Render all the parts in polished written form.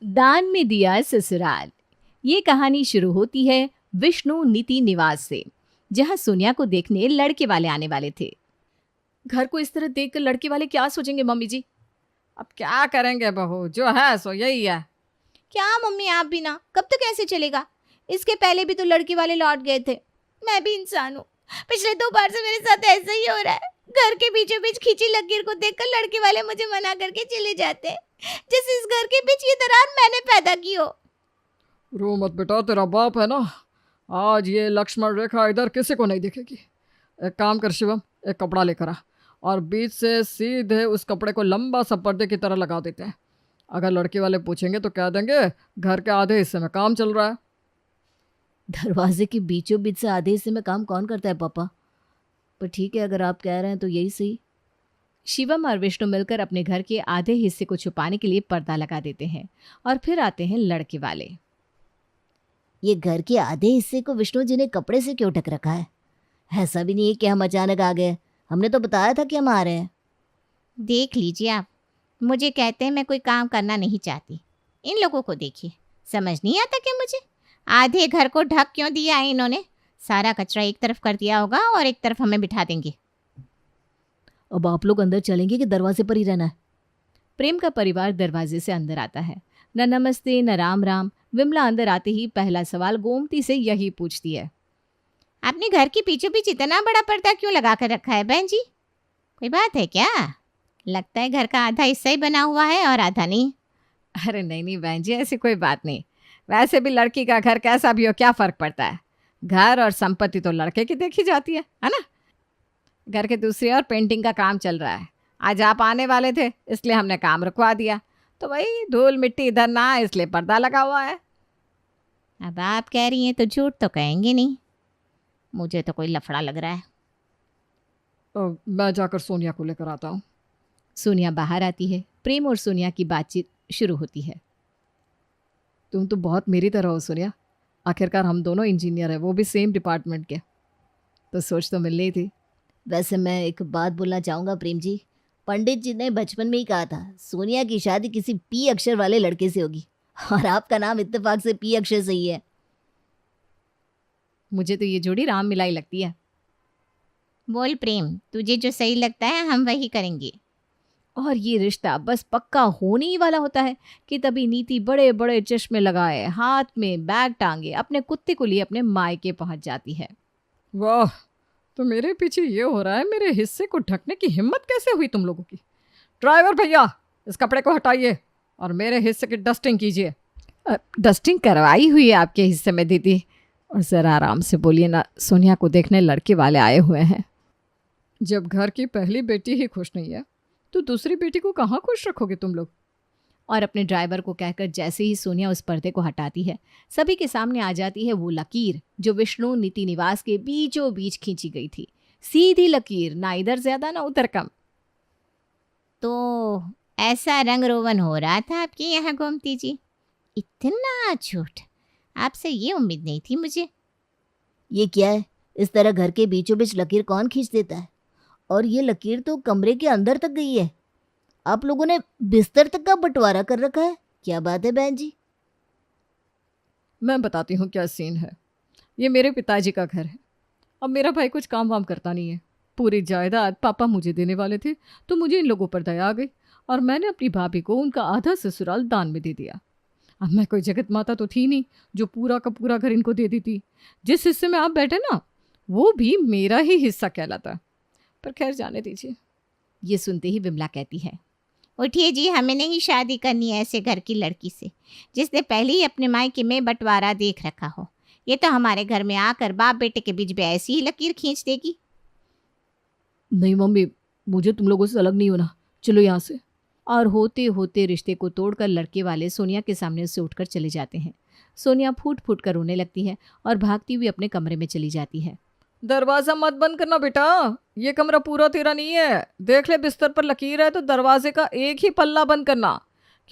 दान में दिया ससुराल। ये कहानी शुरू होती है विष्णु नीति निवास से, जहां सोनिया को देखने लड़के वाले आने वाले थे। घर को इस तरह देखकर लड़के वाले क्या सोचेंगे मम्मी जी? अब क्या करेंगे बहू, जो है सो यही है। क्या मम्मी, आप भी ना, कब तक ऐसे चलेगा? इसके पहले भी तो लड़के वाले लौट गए थे। मैं भी इंसान हूँ, पिछले 2 बार से मेरे साथ ऐसा ही हो रहा है। घर के बीचों बीच खींची लकीर को देखकर लड़के वाले मुझे मना करके चले जाते हैं, जैसे इस घर के बीच ये दरार मैंने पैदा की हो। रो मत बेटा, तेरा बाप है ना। आज ये लक्ष्मण रेखा इधर किसी को नहीं दिखेगी। एक काम कर शिवम, एक कपड़ा लेकर आ और बीच से सीधे उस कपड़े को लंबा सा पर्दे की तरह लगा देते हैं। अगर लड़के वाले पूछेंगे तो कह देंगे घर के आधे हिस्से में काम चल रहा है। दरवाजे के बीचों बीच से आधे हिस्से में काम कौन करता है पापा? पर ठीक है, अगर आप कह रहे हैं तो यही सही। शिवम और विष्णु मिलकर अपने घर के आधे हिस्से को छुपाने के लिए पर्दा लगा देते हैं और फिर आते हैं लड़के वाले। ये घर के आधे हिस्से को विष्णु जी ने कपड़े से क्यों ढक रखा है? ऐसा भी नहीं है कि हम अचानक आ गए, हमने तो बताया था कि हम आ रहे हैं। देख लीजिए आप, मुझे कहते हैं मैं कोई काम करना नहीं चाहती। इन लोगों को देखिए, समझ नहीं आता कि मुझे आधे घर को ढक क्यों दिया है इन्होंने। सारा कचरा एक तरफ कर दिया होगा और एक तरफ हमें बिठा देंगे। अब आप लोग अंदर चलेंगे कि दरवाजे पर ही रहना है? प्रेम का परिवार दरवाजे से अंदर आता है। न नमस्ते न राम राम। विमला अंदर आते ही पहला सवाल गोमती से यही पूछती है। आपने घर के पीछे बीच इतना बड़ा पर्दा क्यों लगा कर रखा है बहन जी? कोई बात है क्या? लगता है घर का आधा हिस्सा ही बना हुआ है और आधा नहीं। अरे नहीं नहीं बहन जी, ऐसी कोई बात नहीं। वैसे भी लड़की का घर कैसा भी हो, क्या फ़र्क पड़ता है। घर और संपत्ति तो लड़के की देखी जाती है ना। घर के दूसरी ओर पेंटिंग का काम चल रहा है। आज आप आने वाले थे इसलिए हमने काम रुकवा दिया, तो वही धूल मिट्टी इधर ना आए इसलिए पर्दा लगा हुआ है। अब आप कह रही हैं तो झूठ तो कहेंगे नहीं। मुझे तो कोई लफड़ा लग रहा है। मैं जाकर सोनिया को लेकर आता हूँ। सोनिया बाहर आती है। प्रेम और सोनिया की बातचीत शुरू होती है। तुम तो बहुत मेरी तरह हो सोनिया। आखिरकार हम दोनों इंजीनियर हैं, वो भी सेम डिपार्टमेंट के, तो सोच तो मिल रही थी। वैसे मैं एक बात बोलना चाहूँगा प्रेम जी। पंडित जी ने बचपन में ही कहा था सोनिया की शादी किसी पी अक्षर वाले लड़के से होगी, और आपका नाम इत्तेफाक से पी अक्षर से ही है। मुझे तो ये जोड़ी राम मिलाई लगती है। बोल प्रेम, तुझे जो सही लगता है हम वही करेंगे। और ये रिश्ता बस पक्का होने ही वाला होता है कि तभी नीति बड़े बड़े चश्मे लगाए, हाथ में बैग टांगे, अपने कुत्ते को लिए अपने मायके पहुंच जाती है। वाह, तो मेरे पीछे ये हो रहा है। मेरे हिस्से को ढकने की हिम्मत कैसे हुई तुम लोगों की? ड्राइवर भैया, इस कपड़े को हटाइए और मेरे हिस्से की डस्टिंग कीजिए। डस्टिंग करवाई हुई है आपके हिस्से में दीदी। और ज़रा आराम से बोलिए ना, सोनिया को देखने लड़के वाले आए हुए हैं। जब घर की पहली बेटी ही खुश नहीं है तो दूसरी बेटी को कहाँ खुश रखोगे तुम लोग? और अपने ड्राइवर को कहकर जैसे ही सोनिया उस पर्दे को हटाती है, सभी के सामने आ जाती है वो लकीर जो विष्णु नीति निवास के बीचों बीच खींची गई थी। सीधी लकीर, ना इधर ज्यादा ना उधर कम। तो ऐसा रंग रोगन हो रहा था आपके यहाँ गोमती जी? इतना झूठ, आपसे ये उम्मीद नहीं थी मुझे। ये क्या है? इस तरह घर के बीचों बीच लकीर कौन खींच देता है? और ये लकीर तो कमरे के अंदर तक गई है। आप लोगों ने बिस्तर तक का बंटवारा कर रखा है। क्या बात है बहन जी? मैं बताती हूँ क्या सीन है। ये मेरे पिताजी का घर है। अब मेरा भाई कुछ काम वाम करता नहीं है। पूरी जायदाद पापा मुझे देने वाले थे, तो मुझे इन लोगों पर दया आ गई और मैंने अपनी भाभी को उनका आधा ससुराल दान में दे दिया। अब मैं कोई जगत माता तो थी नहीं जो पूरा का पूरा घर इनको दे देती। जिस हिस्से में आप बैठे ना, वो भी मेरा ही हिस्सा कहलाता। पर खैर, जाने दीजिए। ये सुनते ही विमला कहती है, उठिए जी, हमें नहीं शादी करनी है ऐसे घर की लड़की से जिसने पहले ही अपने मायके में बंटवारा देख रखा हो। ये तो हमारे घर में आकर बाप बेटे के बीच भी ऐसी ही लकीर खींच देगी। नहीं मम्मी, मुझे तुम लोगों से अलग नहीं होना, चलो यहाँ से। और होते होते रिश्ते को तोड़कर लड़के वाले सोनिया के सामने से उठकर चले जाते हैं। सोनिया फूट फूट कर रोने लगती है और भागती हुई अपने कमरे में चली जाती है। दरवाज़ा मत बंद करना बेटा, ये कमरा पूरा तेरा नहीं है। देख ले, बिस्तर पर लकीर है तो दरवाजे का एक ही पल्ला बंद करना,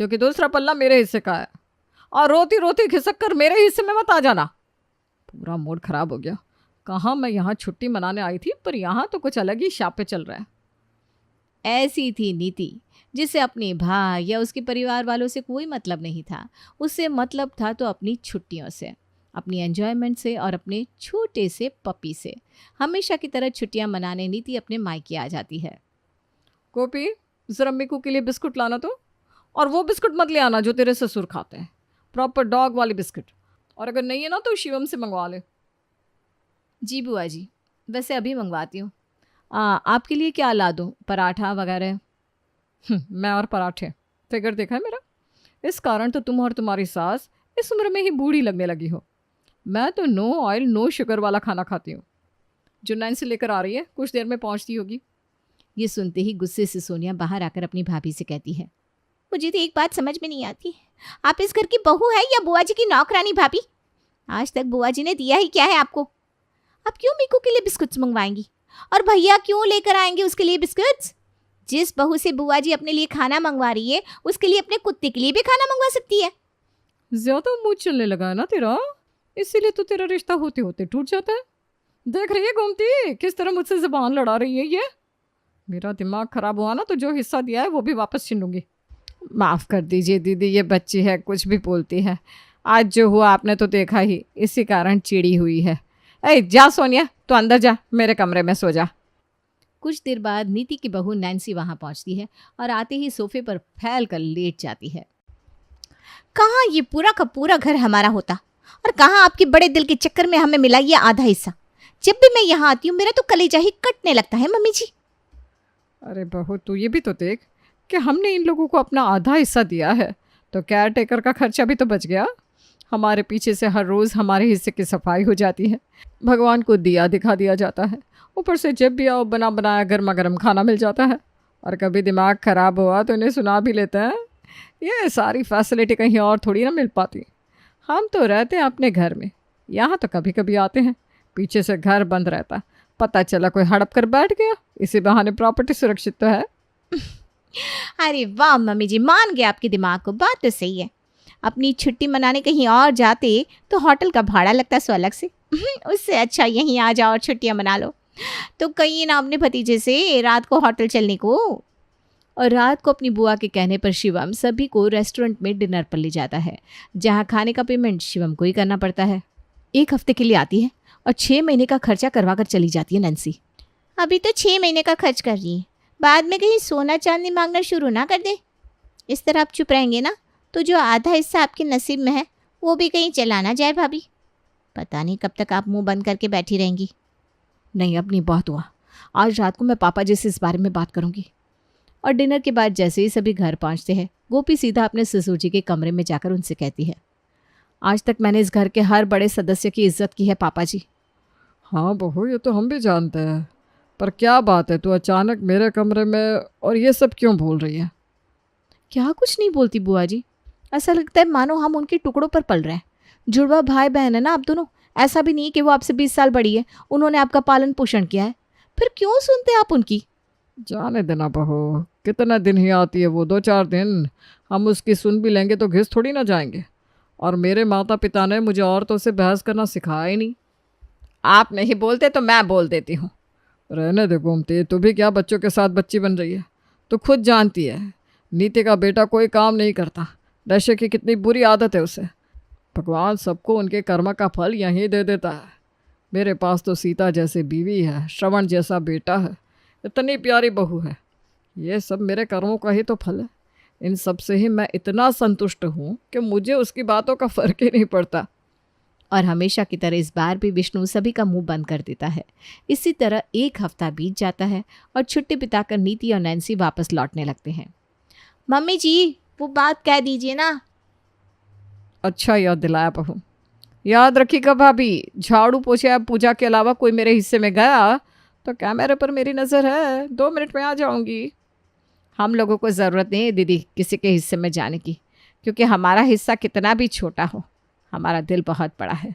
क्योंकि दूसरा पल्ला मेरे हिस्से का है। और रोती रोती खिसक कर मेरे हिस्से में मत आ जाना। पूरा मूड खराब हो गया। कहाँ मैं यहाँ छुट्टी मनाने आई थी, पर यहाँ तो कुछ अलग ही शापे चल रहा है। ऐसी थी नीति। जिसे अपने भाई या उसके परिवार वालों से कोई मतलब नहीं था। उससे मतलब था तो अपनी छुट्टियों से, अपनी एंजॉयमेंट से और अपने छोटे से पपी से। हमेशा की तरह छुट्टियां मनाने नीति अपने मायके आ जाती है। गोपी, जरा मिकू के लिए बिस्कुट लाना तो, और वो बिस्कुट मत ले आना जो तेरे ससुर खाते हैं, प्रॉपर डॉग वाली बिस्कुट। और अगर नहीं है ना तो शिवम से मंगवा ले। जी बुआ जी, वैसे अभी मंगवाती हूँ। आपके लिए क्या ला दूँ, पराठा वगैरह? मैं और पराठे, फिगर देखा है मेरा। इस कारण तो तुम और तुम्हारी सास इस उम्र में ही बूढ़ी लगने लगी हो। मैं तो नो ऑयल नो शुगर वाला खाना खाती हूँ। जो नैन्सी लेकर आ रही है कुछ देर में पहुँचती होगी। ये सुनते ही गुस्से से सोनिया बाहर आकर अपनी भाभी से कहती है, मुझे तो एक बात समझ में नहीं आती, आप इस घर की बहू है या बुआ जी की नौकरानी भाभी? आज तक बुआ जी ने दिया ही क्या है आपको? आप क्यों मीकू के लिए बिस्कुट्स मंगवाएंगी? और भैया क्यों लेकर आएंगे उसके लिए बिस्कुट्स? जिस बहू से बुआ जी अपने लिए खाना मंगवा रही है उसके लिए अपने कुत्ते के लिए भी खाना मंगवा सकती है। ज्यादा मुंह चलने लगा है ना तेरा, इसीलिए तो तेरा रिश्ता होते होते टूट जाता है। देख रही है गोमती किस तरह मुझसे जुबान लड़ा रही है ये। मेरा दिमाग खराब हुआ ना तो जो हिस्सा दिया है वो भी वापस छीन लूंगी। माफ़ कर दीजिए दीदी, ये बच्ची है कुछ भी बोलती है। आज जो हुआ आपने तो देखा ही, इसी कारण चिड़ी हुई है। ए जा सोनिया, तू अंदर जा, मेरे कमरे में सो जा। कुछ देर बाद नीति की बहू नैन्सी वहां पहुंचती है और आते ही सोफे पर फैल कर लेट जाती है। कहाँ ये पूरा का पूरा घर हमारा होता, और कहाँ आपके बड़े दिल के चक्कर में हमें मिला ये आधा हिस्सा। जब भी मैं यहाँ आती हूँ मेरा तो कलेजा ही कटने लगता है मम्मी जी। अरे बहू, तू ये भी तो देख कि हमने इन लोगों को अपना आधा हिस्सा दिया है, तो केयर टेकर का खर्चा भी तो बच गया। हमारे पीछे से हर रोज़ हमारे हिस्से की सफाई हो जाती है, भगवान को दिया दिखा दिया जाता है, ऊपर से जब भी आओ बना बनाया गर्मा गर्म खाना मिल जाता है, और कभी दिमाग ख़राब हुआ तो इन्हें सुना भी लेते हैं। ये सारी फैसिलिटी कहीं और थोड़ी ना मिल पाती। हम तो रहते हैं अपने घर में, यहाँ तो कभी कभी आते हैं, पीछे से घर बंद रहता, पता चला कोई हड़प कर बैठ गया, इसी बहाने प्रॉपर्टी सुरक्षित तो है। अरे वाह मम्मी जी, मान गए आपके दिमाग को, बात तो सही है। अपनी छुट्टी मनाने कहीं और जाते तो होटल का भाड़ा लगता सो अलग से, उससे अच्छा यहीं आ जाओ और छुट्टियां मना लो। तो कहीं ना अपने भतीजे से रात को होटल चलने को। और रात को अपनी बुआ के कहने पर शिवम सभी को रेस्टोरेंट में डिनर पर ले जाता है, जहाँ खाने का पेमेंट शिवम को ही करना पड़ता है। 1 हफ्ते के लिए आती है और 6 महीने का खर्चा करवा कर चली जाती है नैन्सी। अभी तो 6 महीने का खर्च कर रही है, बाद में कहीं सोना चांदी मांगना शुरू ना कर दे। इस तरह आप चुप रहेंगे ना तो जो आधा हिस्सा आपके नसीब में है वो भी कहीं चला ना जाए भाभी। पता नहीं कब तक आप मुंह बंद करके बैठी रहेंगी। नहीं, अब नहीं बहुत हुआ, आज रात को मैं पापा जी से इस बारे में बात करूंगी। और डिनर के बाद जैसे ही सभी घर पहुंचते हैं, गोपी सीधा अपने ससुर जी के कमरे में जाकर उनसे कहती है, आज तक मैंने इस घर के हर बड़े सदस्य की इज्जत की है पापा जी। हाँ बहू, ये तो हम भी जानते हैं, पर क्या बात है तू अचानक मेरे कमरे में और ये सब क्यों बोल रही है? क्या कुछ नहीं बोलती बुआ जी, ऐसा लगता है मानो हम उनके टुकड़ों पर पल रहे हैं। जुड़वा भाई बहन है ना आप दोनों, ऐसा भी नहीं कि वो आपसे 20 साल बड़ी है, उन्होंने आपका पालन पोषण किया है, फिर क्यों सुनते हैं आप उनकी? जाने देना बहू, कितना दिन ही आती है वो, 2-4 दिन, हम उसकी सुन भी लेंगे तो घिस थोड़ी ना जाएंगे। और मेरे माता पिता ने मुझे औरतों से बहस करना सिखाया ही नहीं। आप नहीं बोलते तो मैं बोल देती हूँ। रहने दे गोमती, तू भी क्या बच्चों के साथ बच्ची बन रही है? तो खुद जानती है नीति का बेटा कोई काम नहीं करता, नशे की कितनी बुरी आदत है उसे। भगवान सबको उनके कर्म का फल यहीं दे देता है। मेरे पास तो सीता जैसी बीवी है, श्रवण जैसा बेटा है, इतनी प्यारी बहू है, ये सब मेरे कर्मों का ही तो फल है। इन सब से ही मैं इतना संतुष्ट हूँ कि मुझे उसकी बातों का फर्क ही नहीं पड़ता। और हमेशा की तरह इस बार भी विष्णु सभी का मुंह बंद कर देता है। इसी तरह 1 हफ्ता बीत जाता है और छुट्टी बिताकर नीति और नैन्सी वापस लौटने लगते हैं। मम्मी जी वो बात कह दीजिए ना। अच्छा याद दिलाया बहू। याद रखिएगा भाभी, झाड़ू पोछे या पूजा के अलावा कोई मेरे हिस्से में गया तो कैमरे पर मेरी नज़र है, 2 मिनट में आ जाऊंगी। हम लोगों को ज़रूरत नहीं है दीदी किसी के हिस्से में जाने की, क्योंकि हमारा हिस्सा कितना भी छोटा हो, हमारा दिल बहुत बड़ा है।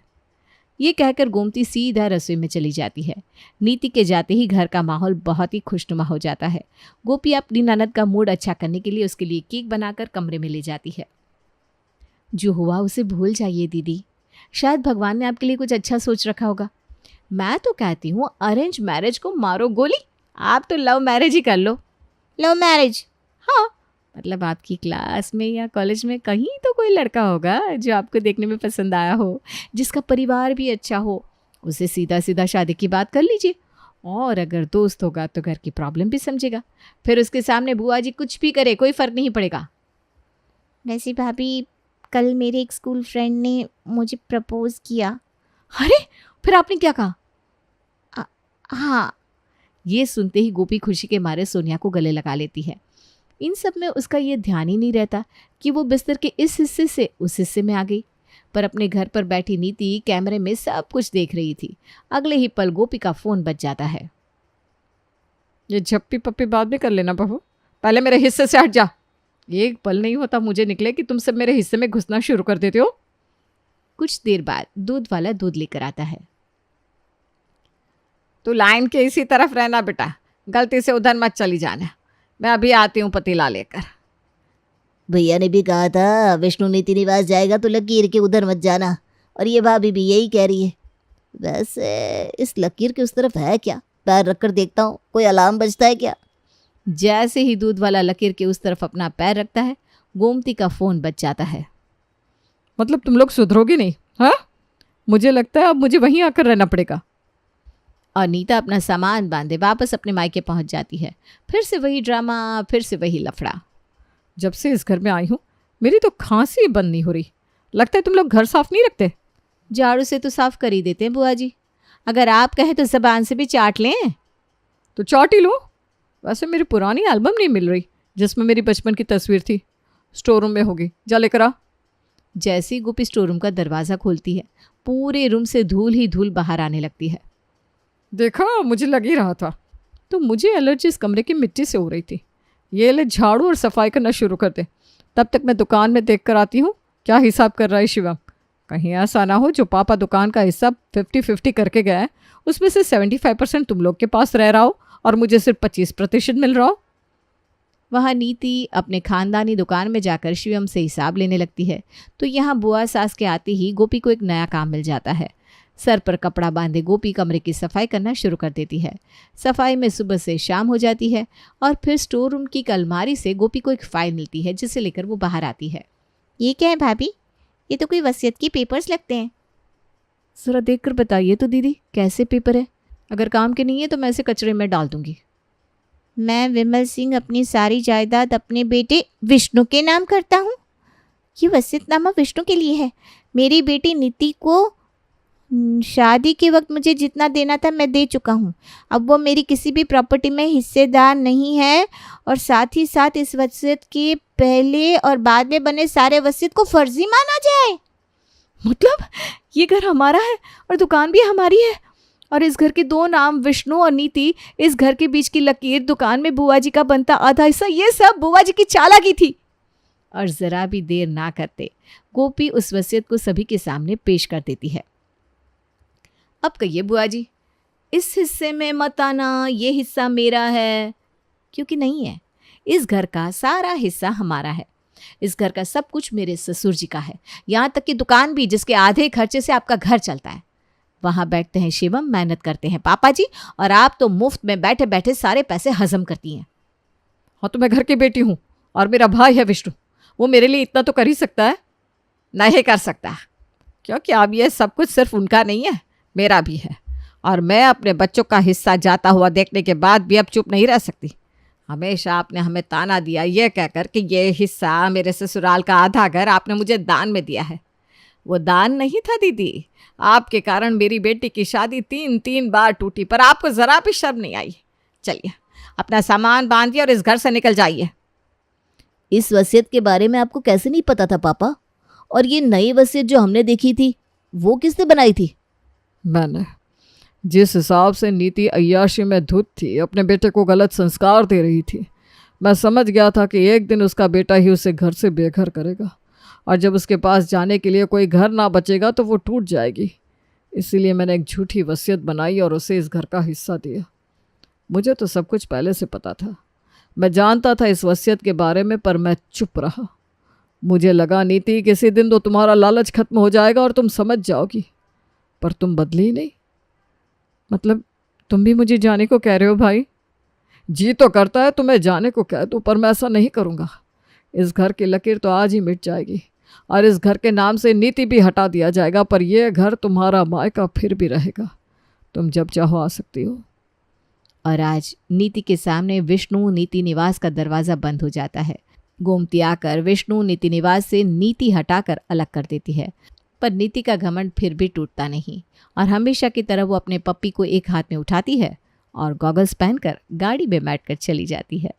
ये कहकर गोमती सीधा रसोई में चली जाती है। नीति के जाते ही घर का माहौल बहुत ही खुशनुमा हो जाता है। गोपी अपनी ननद का मूड अच्छा करने के लिए उसके लिए केक बनाकर कमरे में ले जाती है। जो हुआ उसे भूल जाइए दीदी, शायद भगवान ने आपके लिए कुछ अच्छा सोच रखा होगा। मैं तो कहती हूँ अरेंज मैरिज को मारो गोली, आप तो लव मैरिज ही कर लो। Love marriage? हाँ, मतलब आपकी क्लास में या कॉलेज में कहीं तो कोई लड़का होगा जो आपको देखने में पसंद आया हो, जिसका परिवार भी अच्छा हो, उसे सीधा सीधा शादी की बात कर लीजिए। और अगर दोस्त होगा तो घर की प्रॉब्लम भी समझेगा, फिर उसके सामने बुआ जी कुछ भी करे कोई फ़र्क नहीं पड़ेगा। वैसे भाभी, कल मेरे एक स्कूल फ्रेंड ने मुझे प्रपोज किया। अरे फिर आपने क्या कहा? हाँ, ये सुनते ही गोपी खुशी के मारे सोनिया को गले लगा लेती है। इन सब में उसका ये ध्यान ही नहीं रहता कि वो बिस्तर के इस हिस्से से उस हिस्से में आ गई, पर अपने घर पर बैठी नीति कैमरे में सब कुछ देख रही थी। अगले ही पल गोपी का फ़ोन बज जाता है। ये झप्पी पप्पी बाद में कर लेना बहू, पहले मेरे हिस्से से हट जा। एक पल नहीं होता मुझे निकले कि तुम सब मेरे हिस्से में घुसना शुरू कर देते हो। कुछ देर बाद दूध वाला दूध लेकर आता है। तू लाइन के इसी तरफ रहना बेटा, गलती से उधर मत चली जाना, मैं अभी आती हूँ पतीला लेकर। भैया ने भी कहा था विष्णु नीति निवास जाएगा तो लकीर के उधर मत जाना, और ये भाभी भी यही कह रही है। वैसे इस लकीर के उस तरफ है क्या? पैर रखकर देखता हूँ, कोई अलार्म बजता है क्या? जैसे ही दूध वाला लकीर के उस तरफ अपना पैर रखता है, गोमती का फ़ोन बज जाता है। मतलब तुम लोग सुधरोगे नहीं? हाँ, मुझे लगता है अब मुझे वहीं आकर रहना पड़ेगा। अनीता अपना सामान बांधे वापस अपने मायके पहुंच जाती है। फिर से वही ड्रामा, फिर से वही लफड़ा। जब से इस घर में आई हूँ मेरी तो खांसी बंद नहीं हो रही। लगता है तुम लोग घर साफ नहीं रखते। झाड़ू से तो साफ कर ही देते हैं बुआ जी, अगर आप कहें तो ज़बान से भी चाट लें। तो चाट ही लो। वैसे मेरी पुरानी एल्बम नहीं मिल रही जिसमें मेरी बचपन की तस्वीर थी, स्टोर रूम में होगी, जा लेकर आ। जैसे ही गोपी स्टोर रूम का दरवाज़ा खोलती है, पूरे रूम से धूल ही धूल बाहर आने लगती है। देखा, मुझे लग ही रहा था। तो मुझे एलर्जी इस कमरे की मिट्टी से हो रही थी। ये ले झाड़ू और सफाई करना शुरू कर दे, तब तक मैं दुकान में देख कर आती हूँ क्या हिसाब कर रहा है शिवम। कहीं ऐसा ना हो जो पापा दुकान का हिस्सा 50-50 करके गया है उसमें से 75% तुम लोग के पास रह रहा हो और मुझे सिर्फ 25% मिल रहा हो। वहाँ नीति अपने खानदानी दुकान में जाकर शिवम से हिसाब लेने लगती है, तो यहाँ बुआ सास के आते ही गोपी को एक नया काम मिल जाता है। सर पर कपड़ा बांधे गोपी कमरे की सफाई करना शुरू कर देती है। सफाई में सुबह से शाम हो जाती है और फिर स्टोर रूम की अलमारी से गोपी को एक फ़ाइल मिलती है जिसे लेकर वो बाहर आती है। ये क्या है भाभी? ये तो कोई वसीयत की पेपर्स लगते हैं। ज़रा देख कर बताइए तो दीदी, कैसे पेपर है? अगर काम के नहीं है तो मैं इसे कचरे में डाल दूंगी। मैं विमल सिंह अपनी सारी जायदाद अपने बेटे विष्णु के नाम करता हूँ। ये वसीयतनामा विष्णु के लिए है। मेरी बेटी नीति को शादी के वक्त मुझे जितना देना था मैं दे चुका हूँ। अब वो मेरी किसी भी प्रॉपर्टी में हिस्सेदार नहीं है, और साथ ही साथ इस वसीयत के पहले और बाद में बने सारे वसीयत को फर्जी माना जाए। मतलब ये घर हमारा है और दुकान भी हमारी है, और इस घर के दो नाम विष्णु और नीति, इस घर के बीच की लकीर, दुकान में बुआ जी का बनता आधा हिस्सा, ये सब बुआ जी की चालाकी थी। और ज़रा भी देर ना करते गोपी उस वसीयत को सभी के सामने पेश कर देती है। अब कहिए बुआ जी, इस हिस्से में मत आना, ये हिस्सा मेरा है, क्योंकि नहीं है। इस घर का सारा हिस्सा हमारा है। इस घर का सब कुछ मेरे ससुर जी का है, यहाँ तक कि दुकान भी, जिसके आधे खर्चे से आपका घर चलता है। वहाँ बैठते हैं शिवम, मेहनत करते हैं पापा जी, और आप तो मुफ्त में बैठे बैठे सारे पैसे हजम करती हैं। हाँ तो मैं घर की बेटी हूँ और मेरा भाई है विष्णु, वो मेरे लिए इतना तो कर ही सकता है। नहीं कर सकता, क्योंकि अब ये सब कुछ सिर्फ उनका नहीं है, मेरा भी है। और मैं अपने बच्चों का हिस्सा जाता हुआ देखने के बाद भी अब चुप नहीं रह सकती। हमेशा आपने हमें ताना दिया ये कहकर कि ये हिस्सा, मेरे ससुराल का आधा घर आपने मुझे दान में दिया है। वो दान नहीं था दीदी, आपके कारण मेरी बेटी की शादी 3 बार टूटी, पर आपको ज़रा भी शर्म नहीं आई। चलिए अपना सामान बांधिए और इस घर से निकल जाइए। इस वसीयत के बारे में आपको कैसे नहीं पता था पापा? और ये नई वसीयत जो हमने देखी थी वो किसने बनाई थी? मैंने। जिस हिसाब से नीति अय्याशी में धुत थी, अपने बेटे को गलत संस्कार दे रही थी, मैं समझ गया था कि एक दिन उसका बेटा ही उसे घर से बेघर करेगा, और जब उसके पास जाने के लिए कोई घर ना बचेगा तो वो टूट जाएगी। इसीलिए मैंने एक झूठी वसीयत बनाई और उसे इस घर का हिस्सा दिया। मुझे तो सब कुछ पहले से पता था, मैं जानता था इस वसीयत के बारे में, पर मैं चुप रहा। मुझे लगा नीति किसी दिन तो तुम्हारा लालच खत्म हो जाएगा और तुम समझ जाओगी, पर तुम बदली ही नहीं। मतलब तुम भी मुझे जाने को कह रहे हो भाई? जी तो करता है तुम्हें जाने को कह दूं, पर मैं ऐसा नहीं करूँगा। इस घर की लकीर तो आज ही मिट जाएगी और इस घर के नाम से नीति भी हटा दिया जाएगा, पर यह घर तुम्हारा मायका फिर भी रहेगा। तुम जब चाहो आ सकती हो। और आज नीति के सामने विष्णु नीति निवास का दरवाज़ा बंद हो जाता है। गोमती आकर विष्णु नीति निवास से नीति हटाकर अलग कर देती है, पर नीति का घमंड फिर भी टूटता नहीं और हमेशा की तरह वो अपने पप्पी को एक हाथ में उठाती है और गॉगल्स पहनकर गाड़ी में बैठकर चली जाती है।